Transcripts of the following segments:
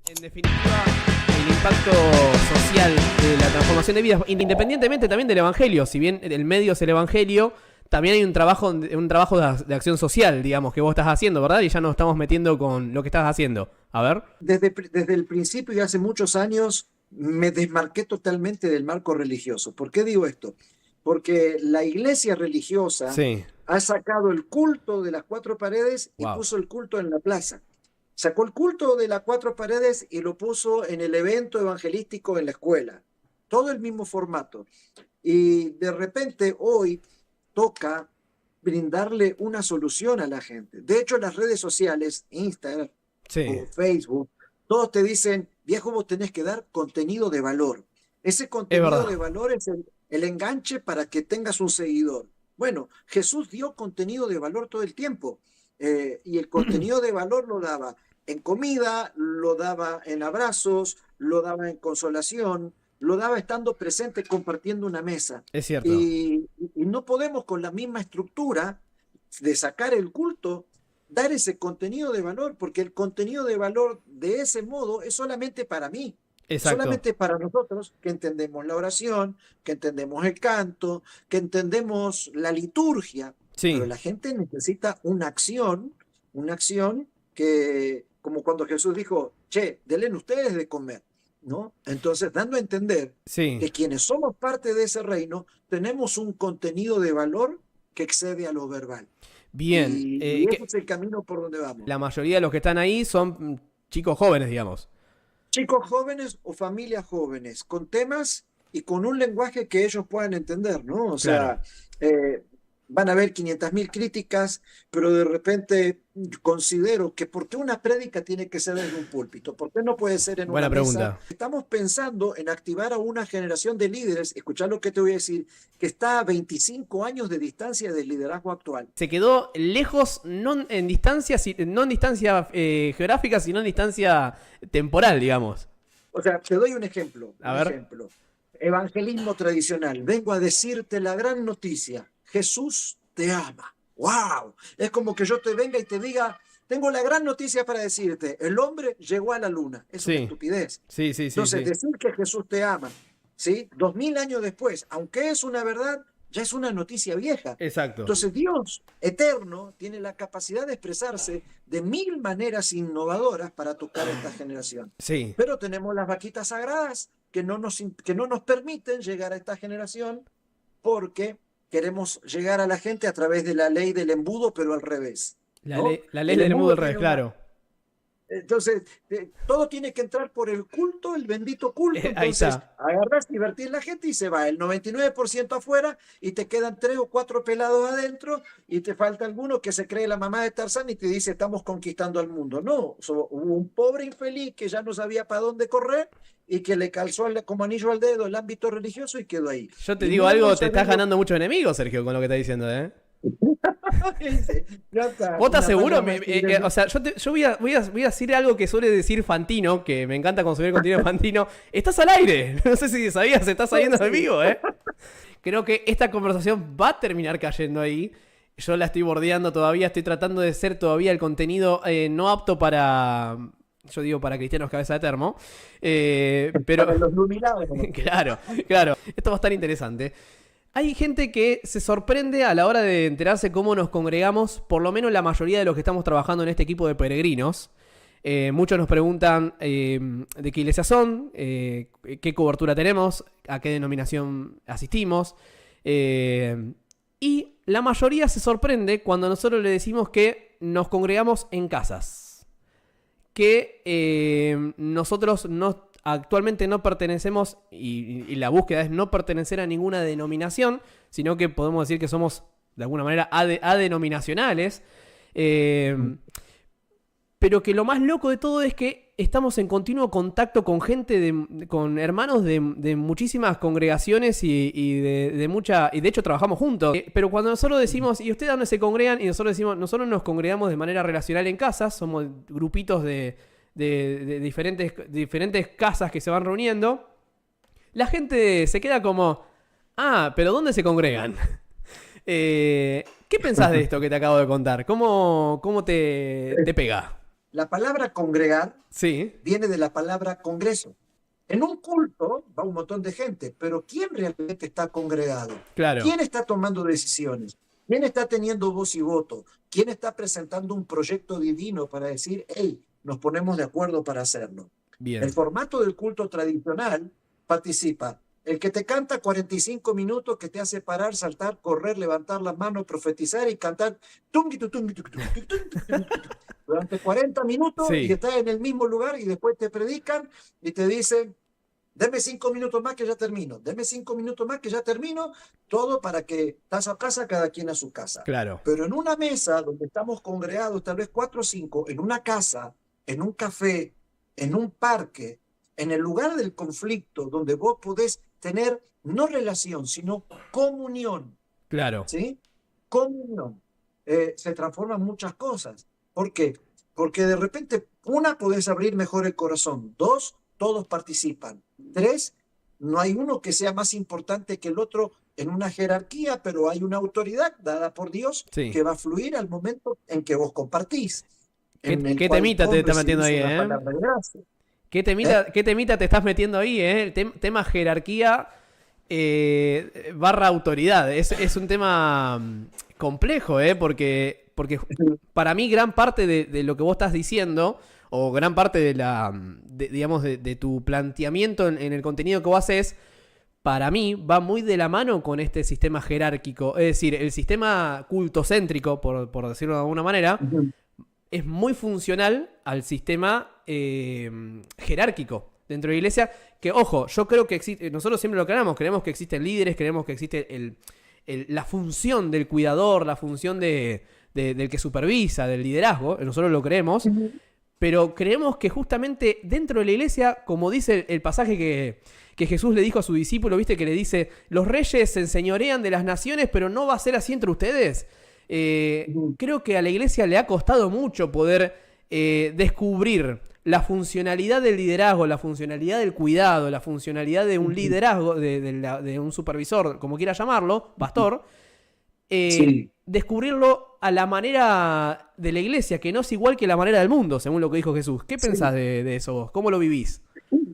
En definitiva, el impacto social de la transformación de vidas, independientemente también del evangelio, si bien el medio es el evangelio, también hay un trabajo de acción social, digamos, que vos estás haciendo, ¿verdad? Y ya nos estamos metiendo con lo que estás haciendo. A ver. Desde el principio y hace muchos años me desmarqué totalmente del marco religioso. ¿Por qué digo esto? Porque la iglesia religiosa Sí. ha sacado el culto de las cuatro paredes y Wow. puso el culto en la plaza. Sacó el culto de las cuatro paredes y lo puso en el evento evangelístico en la escuela. Todo el mismo formato. Y de repente hoy toca brindarle una solución a la gente. De hecho, las redes sociales, Instagram Sí. o Facebook, todos te dicen, viejo, vos tenés que dar contenido de valor. Ese Es contenido verdad. de valor es el enganche para que tengas un seguidor. Bueno, Jesús dio contenido de valor todo el tiempo, y el contenido de valor lo daba en comida, lo daba en abrazos, lo daba en consolación, lo daba estando presente compartiendo una mesa. Es cierto. Y no podemos con la misma estructura de sacar el culto dar ese contenido de valor, porque el contenido de valor de ese modo es solamente para mí, Exacto. solamente para nosotros que entendemos la oración, que entendemos el canto, que entendemos la liturgia, pero Sí. la gente necesita una acción que, como cuando Jesús dijo, che, denle ustedes de comer, ¿no? Entonces, dando a entender Sí. que quienes somos parte de ese reino, tenemos un contenido de valor que excede a lo verbal. Bien. Y ese es el camino por donde vamos. La mayoría de los que están ahí son chicos jóvenes, digamos. Chicos jóvenes o familias jóvenes, con temas y con un lenguaje que ellos puedan entender, ¿no? O Claro. sea, eh, van a haber 500.000 críticas, pero de repente considero que ¿por qué una prédica tiene que ser en un púlpito? ¿Por qué no puede ser en una Buena mesa? pregunta. Estamos pensando en activar a una generación de líderes, escuchar lo que te voy a decir, que está a 25 años de distancia del liderazgo actual. Se quedó lejos, no en distancia, no en distancia geográfica, sino en distancia temporal, digamos. O sea, te doy un ejemplo, A un ver. ejemplo. Evangelismo tradicional. Vengo a decirte la gran noticia. Jesús te ama. ¡Wow! Es como que yo te venga y te diga, tengo la gran noticia para decirte. El hombre llegó a la luna. Es una Sí. estupidez. Sí, sí, sí, Entonces, sí. decir que Jesús te ama, ¿sí? 2000 años después, aunque es una verdad, ya es una noticia vieja. Exacto. Entonces, Dios eterno tiene la capacidad de expresarse de 1000 maneras innovadoras para tocar a esta generación. Sí. Pero tenemos las vaquitas sagradas que no nos permiten llegar a esta generación porque queremos llegar a la gente a través de la ley del embudo, pero al revés, ¿no? La ley El del mundo embudo al revés, tiene una, claro. entonces, todo tiene que entrar por el culto, el bendito culto. Ahí Entonces, está. agarras, divertir la gente y se va el 99% afuera y te quedan 3 o 4 pelados adentro y te falta alguno que se cree la mamá de Tarzán y te dice, estamos conquistando al mundo. No, hubo un pobre infeliz que ya no sabía para dónde correr y que le calzó como anillo al dedo el ámbito religioso y quedó ahí. Yo te Y digo luego algo, el te estás segundo, ganando muchos enemigos, Sergio, con lo que estás diciendo, ¿eh? ya está, ¿Vos estás una seguro? malla más tigre. O sea, yo voy a decir algo que suele decir Fantino, que me encanta consumir contenido de Fantino. Estás al aire. No sé si sabías, estás saliendo de vivo, ¿eh? Creo que esta conversación va a terminar cayendo ahí. Yo la estoy bordeando todavía, estoy tratando de ser todavía el contenido no apto para... Yo digo para cristianos cabeza de termo. Pero... Para los iluminados. Claro, claro. Esto va a estar interesante. Hay gente que se sorprende a la hora de enterarse cómo nos congregamos, por lo menos la mayoría de los que estamos trabajando en este equipo de peregrinos. Muchos nos preguntan de qué iglesia son, qué cobertura tenemos, a qué denominación asistimos. Y la mayoría se sorprende cuando nosotros le decimos que nos congregamos en casas. Que nosotros actualmente no pertenecemos, y la búsqueda es no pertenecer a ninguna denominación, sino que podemos decir que somos de alguna manera adenominacionales. Pero que lo más loco de todo es que estamos en continuo contacto con gente, con hermanos de muchísimas congregaciones y de hecho trabajamos juntos. Pero cuando nosotros decimos, ¿y ustedes dónde se congregan? Y nosotros decimos, nosotros nos congregamos de manera relacional en casas, somos grupitos de diferentes casas que se van reuniendo. La gente se queda como, pero ¿dónde se congregan? ¿Qué pensás de esto que te acabo de contar? ¿Cómo te pega? La palabra congregar Sí, viene de la palabra congreso. En un culto va un montón de gente, pero ¿quién realmente está congregado? claro. ¿Quién está tomando decisiones? ¿Quién está teniendo voz y voto? ¿Quién está presentando un proyecto divino para decir, hey, nos ponemos de acuerdo para hacerlo? El Bien. formato del culto tradicional participa el que te canta 45 minutos, que te hace parar, saltar, correr, levantar las manos, profetizar y cantar durante 40 minutos y Sí, estás en el mismo lugar y después te predican y te dicen, deme 5 minutos más que ya termino, deme 5 minutos más que ya termino, todo para que estás a casa, cada quien a su casa. claro. Pero en una mesa donde estamos congregados, tal vez 4 o 5, en una casa, en un café, en un parque, en el lugar del conflicto, donde vos podés tener no relación, sino comunión, Claro. ¿sí? Comunión. Se transforman muchas cosas. ¿Por qué? Porque de repente, una, podés abrir mejor el corazón. Dos, todos participan. Tres, no hay uno que sea más importante que el otro en una jerarquía, pero hay una autoridad dada por Dios Sí. que va a fluir al momento en que vos compartís, en el ¿Qué cual temita te vos está metiendo recibís ahí, una eh? palabra de gracia. ¿Eh? Qué temita te estás metiendo ahí, eh? El tema jerarquía barra autoridad. Es un tema complejo, eh, porque para mí gran parte de lo que vos estás diciendo, o gran parte digamos, de tu planteamiento en el contenido que vos haces, para mí va muy de la mano con este sistema jerárquico. Es decir, el sistema cultocéntrico, por decirlo de alguna manera, Ujú. es muy funcional al sistema jerárquico dentro de la iglesia. Que, ojo, yo creo que existe, nosotros siempre lo creemos que existen líderes, creemos que existe la función del cuidador, la función del que supervisa, del liderazgo, nosotros lo creemos, pero creemos que justamente dentro de la iglesia, como dice el pasaje que Jesús le dijo a su discípulo, viste que le dice, los reyes se enseñorean de las naciones, pero no va a ser así entre ustedes. Ujú. Creo que a la iglesia le ha costado mucho poder descubrir la funcionalidad del liderazgo, la funcionalidad del cuidado, la funcionalidad de un Ujú. liderazgo, de un supervisor, como quiera llamarlo, pastor, Sí. descubrirlo a la manera de la iglesia, que no es igual que la manera del mundo, según lo que dijo Jesús. ¿Qué pensás Sí. de eso vos? ¿Cómo lo vivís?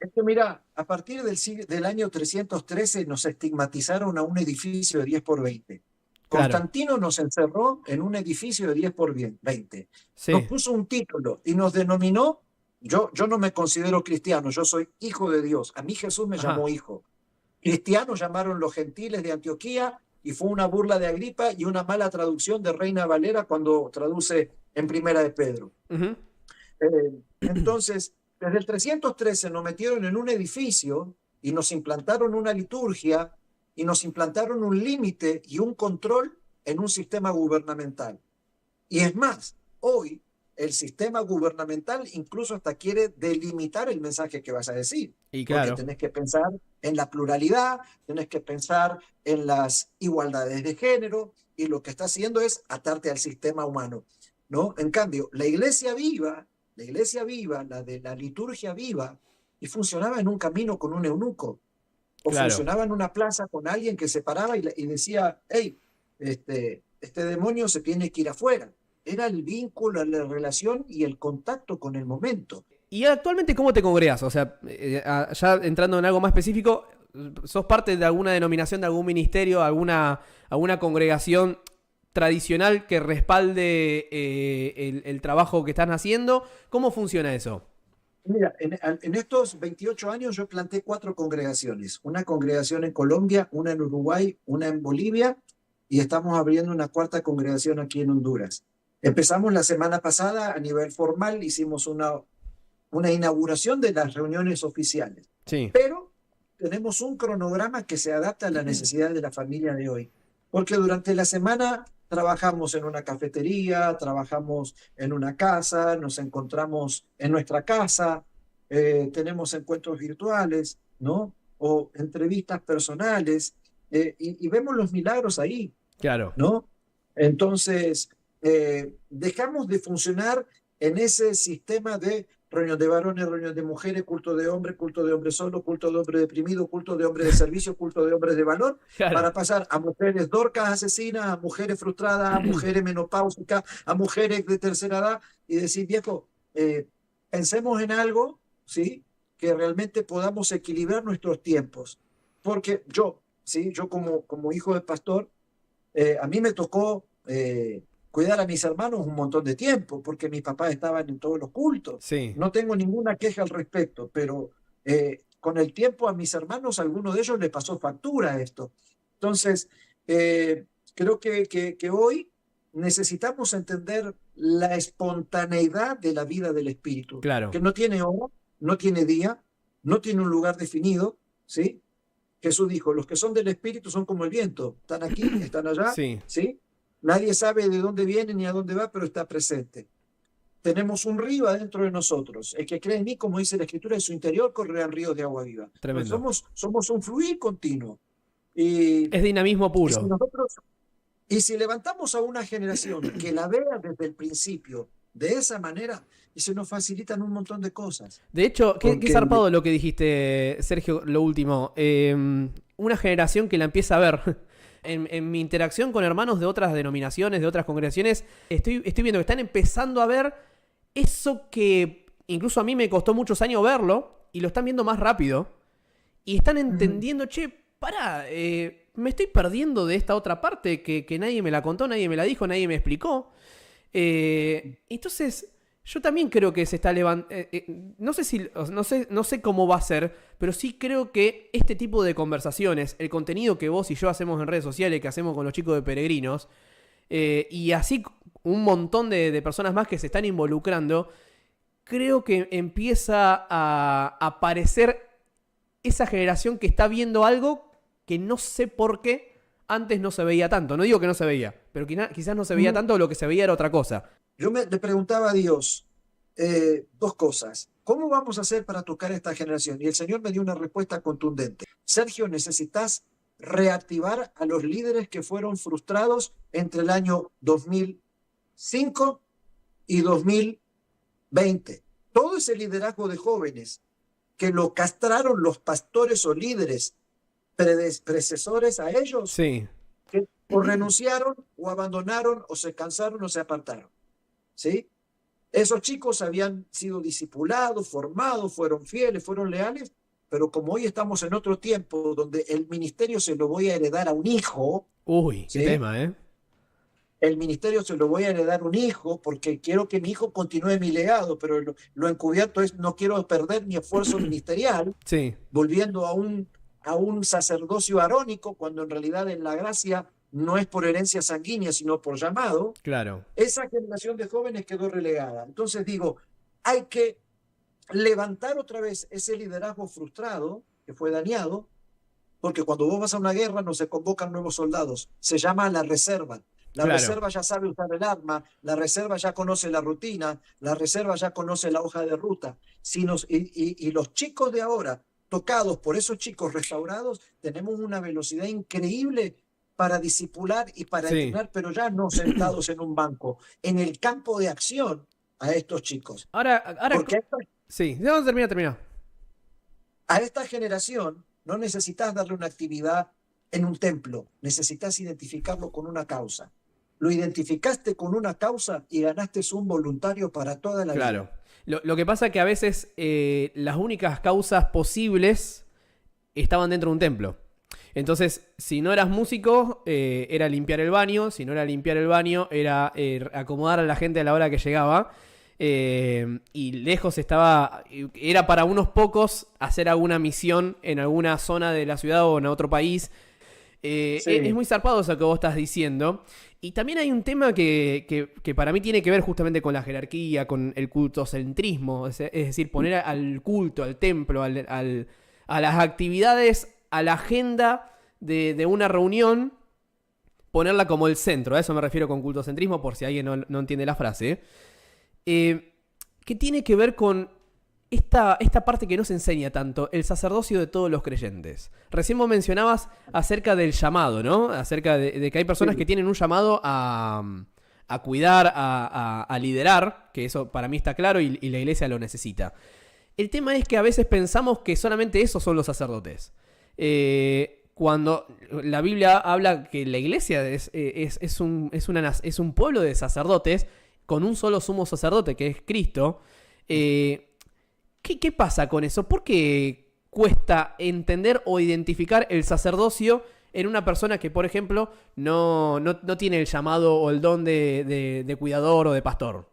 Es que mira, a partir del año 313 nos estigmatizaron a un edificio de 10 por 20. Claro, Constantino nos encerró en un edificio de 10 por 20. Nos sí, puso un título y nos denominó, yo no me considero cristiano, yo soy hijo de Dios. A mí Jesús me ajá, llamó hijo. Cristianos llamaron los gentiles de Antioquía y fue una burla de Agripa y una mala traducción de Reina Valera cuando traduce en Primera de Pedro. ujú, Entonces, desde el 313 nos metieron en un edificio y nos implantaron una liturgia y nos implantaron un límite y un control en un sistema gubernamental. Y es más, hoy el sistema gubernamental incluso hasta quiere delimitar el mensaje que vas a decir, y porque claro, tenés que pensar en la pluralidad, tenés que pensar en las igualdades de género, y lo que está haciendo es atarte al sistema humano, ¿no? En cambio, la iglesia viva, la de la liturgia viva, y funcionaba en un camino con un eunuco, o claro. funcionaba en una plaza con alguien que se paraba y decía, hey, este demonio se tiene que ir afuera. Era el vínculo, la relación y el contacto con el momento. ¿Y actualmente cómo te congregas? O sea, ya entrando en algo más específico, ¿sos parte de alguna denominación, de algún ministerio, alguna congregación tradicional que respalde el trabajo que están haciendo? ¿Cómo funciona eso? Mira, en estos 28 años yo planté 4 congregaciones. Una congregación en Colombia, una en Uruguay, una en Bolivia, y estamos abriendo una 4ª congregación aquí en Honduras. Empezamos la semana pasada a nivel formal, hicimos una inauguración de las reuniones oficiales, Sí, pero tenemos un cronograma que se adapta a la necesidad de la familia de hoy, porque durante la semana trabajamos en una cafetería, trabajamos en una casa, nos encontramos en nuestra casa, tenemos encuentros virtuales, ¿no? O entrevistas personales, y vemos los milagros ahí, claro, ¿no? Entonces, dejamos de funcionar en ese sistema de reunión de varones, reunión de mujeres, culto de hombre solo, culto de hombre deprimido, culto de hombre de servicio, culto de hombres de valor, claro. para pasar a mujeres dorcas asesinas, a mujeres frustradas, a mujeres menopáusicas, a mujeres de tercera edad, y decir, viejo, eh, pensemos en algo, ¿sí? Que realmente podamos equilibrar nuestros tiempos. Porque yo, ¿sí? Yo como hijo de pastor, a mí me tocó cuidar a mis hermanos un montón de tiempo, porque mis papás estaban en todos los cultos. Sí, No tengo ninguna queja al respecto, pero con el tiempo a mis hermanos, a alguno de ellos le pasó factura esto. Entonces, creo que hoy necesitamos entender la espontaneidad de la vida del Espíritu, claro. que no tiene hora, no tiene día, no tiene un lugar definido, ¿sí? Jesús dijo, los que son del Espíritu son como el viento, están aquí, están allá, Sí, ¿sí? Nadie sabe de dónde viene ni a dónde va, pero está presente. Tenemos un río adentro de nosotros. El que cree en mí, como dice la Escritura, en su interior correrán ríos de agua viva. Pues tremendo. somos un fluir continuo. Y, Es dinamismo y si puro. nosotros, y si levantamos a una generación que la vea desde el principio de esa manera, y se nos facilitan un montón de cosas. De hecho, qué Porque zarpado lo que dijiste, Sergio, lo último. Una generación que la empieza a ver. En mi interacción con hermanos de otras denominaciones, de otras congregaciones, estoy viendo que están empezando a ver eso que incluso a mí me costó muchos años verlo, y lo están viendo más rápido. Y están entendiendo, che, pará, me estoy perdiendo de esta otra parte que nadie me la contó, nadie me la dijo, nadie me explicó. Entonces, yo también creo que se está levantando. No sé cómo va a ser, pero sí creo que este tipo de conversaciones, el contenido que vos y yo hacemos en redes sociales, que hacemos con los chicos de Peregrinos, y así un montón de personas más que se están involucrando, creo que empieza a aparecer esa generación que está viendo algo que no sé por qué antes no se veía tanto. No digo que no se veía, pero quizás no se veía tanto, o lo que se veía era otra cosa. le preguntaba a Dios dos cosas. ¿Cómo vamos a hacer para tocar a esta generación? Y el Señor me dio una respuesta contundente. Sergio, necesitas reactivar a los líderes que fueron frustrados entre el año 2005 y 2020. Todo ese liderazgo de jóvenes que lo castraron los pastores o líderes predecesores a ellos, Sí, que o renunciaron o abandonaron o se cansaron o se apartaron. ¿Sí? Esos chicos habían sido discipulados, formados, fueron fieles, fueron leales, pero como hoy estamos en otro tiempo donde el ministerio se lo voy a heredar a un hijo, uy, qué ¿sí? tema, ¿eh? El ministerio se lo voy a heredar a un hijo porque quiero que mi hijo continúe mi legado, pero lo encubierto es no quiero perder mi esfuerzo ministerial, Sí, volviendo a un sacerdocio arónico, cuando en realidad en la gracia no es por herencia sanguínea, sino por llamado. claro. Esa generación de jóvenes quedó relegada. Entonces digo, hay que levantar otra vez ese liderazgo frustrado que fue dañado, porque cuando vos vas a una guerra no se convocan nuevos soldados, se llama la reserva. La Claro. reserva ya sabe usar el arma, la reserva ya conoce la rutina, la reserva ya conoce la hoja de ruta. Y los chicos de ahora, tocados por esos chicos restaurados, tenemos una velocidad increíble para discipular y para Sí. entrenar, pero ya no sentados en un banco, en el campo de acción a estos chicos. Ahora, Porque sí, no, termina. a esta generación no necesitas darle una actividad en un templo, necesitas identificarlo con una causa. Lo identificaste con una causa y ganaste un voluntario para toda la Claro. vida. Lo que pasa es que a veces las únicas causas posibles estaban dentro de un templo. Entonces, si no eras músico, era limpiar el baño. Si no era limpiar el baño, era acomodar a la gente a la hora que llegaba. Y lejos estaba, era para unos pocos hacer alguna misión en alguna zona de la ciudad o en otro país. Sí. Es muy zarpado eso que vos estás diciendo. Y también hay un tema que para mí tiene que ver justamente con la jerarquía, con el cultocentrismo. Es decir, poner al culto, al templo, a las actividades, a la agenda de una reunión, ponerla como el centro. A eso me refiero con cultocentrismo, por si alguien no entiende la frase. Que tiene que ver con esta parte que no se enseña tanto, el sacerdocio de todos los creyentes. Recién vos mencionabas acerca del llamado, ¿no? Acerca de que hay personas que tienen un llamado a cuidar, a liderar, que eso para mí está claro y la iglesia lo necesita. El tema es que a veces pensamos que solamente esos son los sacerdotes. Cuando la Biblia habla que la iglesia es un pueblo de sacerdotes con un solo sumo sacerdote, que es Cristo. ¿Qué pasa con eso? ¿Por qué cuesta entender o identificar el sacerdocio en una persona que, por ejemplo, no tiene el llamado o el don de cuidador o de pastor?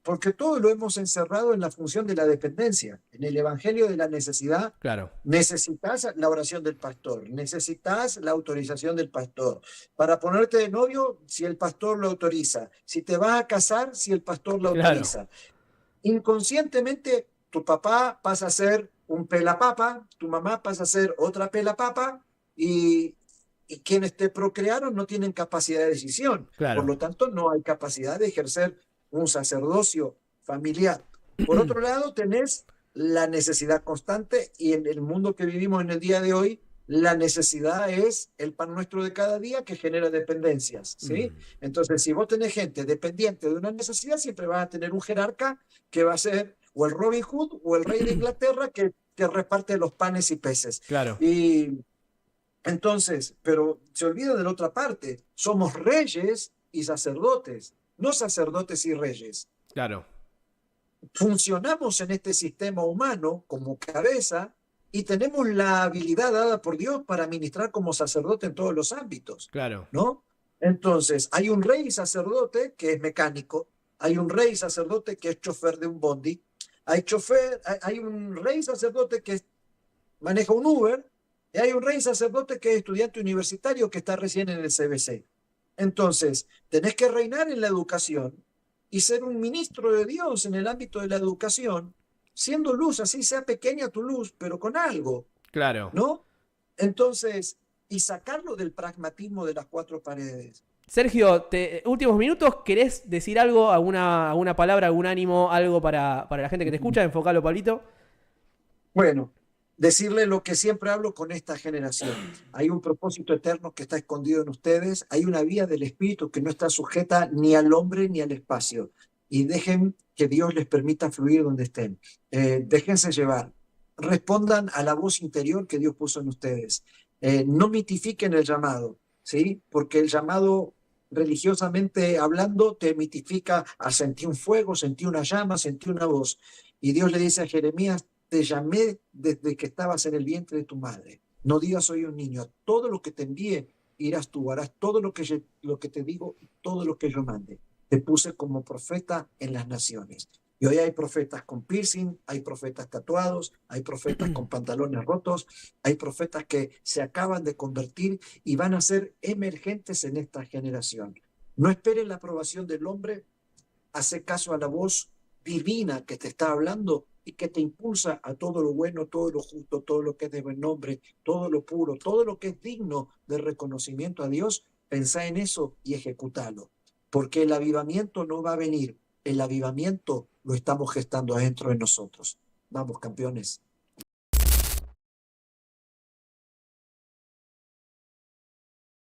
Porque todo lo hemos encerrado en la función de la dependencia. En el evangelio de la necesidad, Claro, necesitas la oración del pastor, necesitas la autorización del pastor. Para ponerte de novio, si el pastor lo autoriza. Si te vas a casar, si el pastor lo claro, autoriza. Inconscientemente, tu papá pasa a ser un pelapapa, tu mamá pasa a ser otra pelapapa, y, y quienes te procrearon no tienen capacidad de decisión. Por claro. lo tanto, no hay capacidad de ejercer un sacerdocio familiar. Por otro lado, tenés la necesidad constante, y en el mundo que vivimos en el día de hoy, la necesidad es el pan nuestro de cada día que genera dependencias, ¿sí? Mm, Entonces, si vos tenés gente dependiente de una necesidad, siempre vas a tener un jerarca que va a ser o el Robin Hood o el rey de Inglaterra que reparte los panes y peces. claro, Y entonces, pero se olvida de la otra parte, somos reyes y sacerdotes, no sacerdotes y reyes. claro, Funcionamos en este sistema humano como cabeza y tenemos la habilidad dada por Dios para ministrar como sacerdote en todos los ámbitos, claro, ¿no? Entonces, hay un rey sacerdote que es mecánico, hay un rey sacerdote que es chofer de un bondi, hay un rey sacerdote que maneja un Uber, y hay un rey sacerdote que es estudiante universitario que está recién en el CBC. Entonces, tenés que reinar en la educación y ser un ministro de Dios en el ámbito de la educación, siendo luz, así sea pequeña tu luz, pero con algo, claro. ¿no? Entonces, y sacarlo del pragmatismo de las cuatro paredes. Sergio, últimos minutos, ¿querés decir algo, alguna palabra, algún ánimo, algo para la gente que te escucha? Enfocalo, Pablito. Bueno, decirle lo que siempre hablo con esta generación. Hay un propósito eterno que está escondido en ustedes, hay una vía del espíritu que no está sujeta ni al hombre ni al espacio. Y dejen que Dios les permita fluir donde estén. Déjense llevar. Respondan a la voz interior que Dios puso en ustedes. No mitifiquen el llamado, ¿sí? Porque el llamado, religiosamente hablando, te mitifica a sentir un fuego, sentir una llama, sentir una voz. Y Dios le dice a Jeremías: te llamé desde que estabas en el vientre de tu madre. No digas soy un niño. Todo lo que te envíe, irás tú, harás todo lo que te digo, todo lo que yo mande. Te puse como profeta en las naciones. Y hoy hay profetas con piercing, hay profetas tatuados, hay profetas con pantalones rotos, hay profetas que se acaban de convertir y van a ser emergentes en esta generación. No esperes la aprobación del hombre, hace caso a la voz divina que te está hablando y que te impulsa a todo lo bueno, todo lo justo, todo lo que es de buen nombre, todo lo puro, todo lo que es digno de reconocimiento a Dios. Pensá en eso y ejecútalo, porque el avivamiento no va a venir, el avivamiento lo estamos gestando adentro de nosotros. Vamos, campeones.